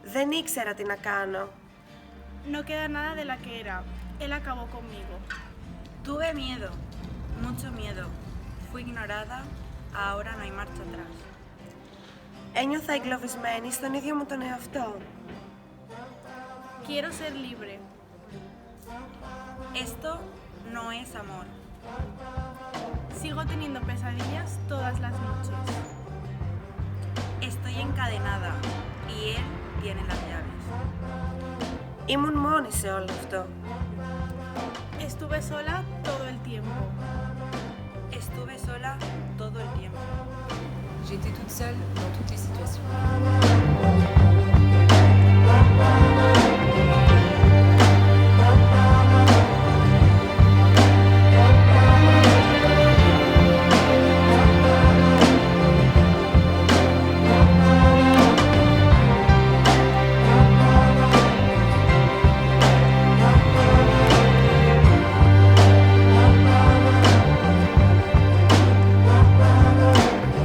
Δεν ήξερα τι να κάνω. No queda nada de la que era. Él acabó conmigo. Tuve miedo, mucho miedo. Fui ignorada, ahora no hay marcha atrás. Ένιωθα εγκλωβισμένη στον ίδιο μου τον εαυτό. Quiero ser libre. Esto no es amor. Sigo teniendo pesadillas todas las noches. Estoy encadenada y él tiene las llaves. Ήμουν μόνη σε όλο αυτό. Estuve sola todo el tiempo. Estuve sola todo el tiempo. J'étais toute seule dans toutes les situations.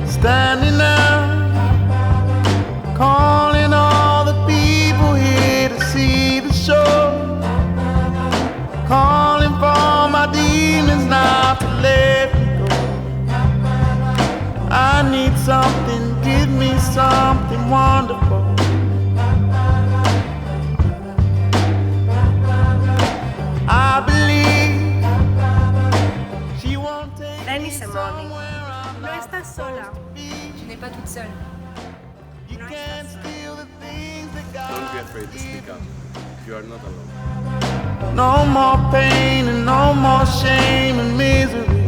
Standing up, calling all the people here to see the show. Calling for my demons not to let me go. I need something, give me something wonderful. I believe she won't take Δεν me είσαι μόνη. somewhere I'm No not estás sola. Tu n'es pas toute seule. You can't steal the things that God Don't be afraid to speak up. You are not alone. No more pain and no more shame and misery.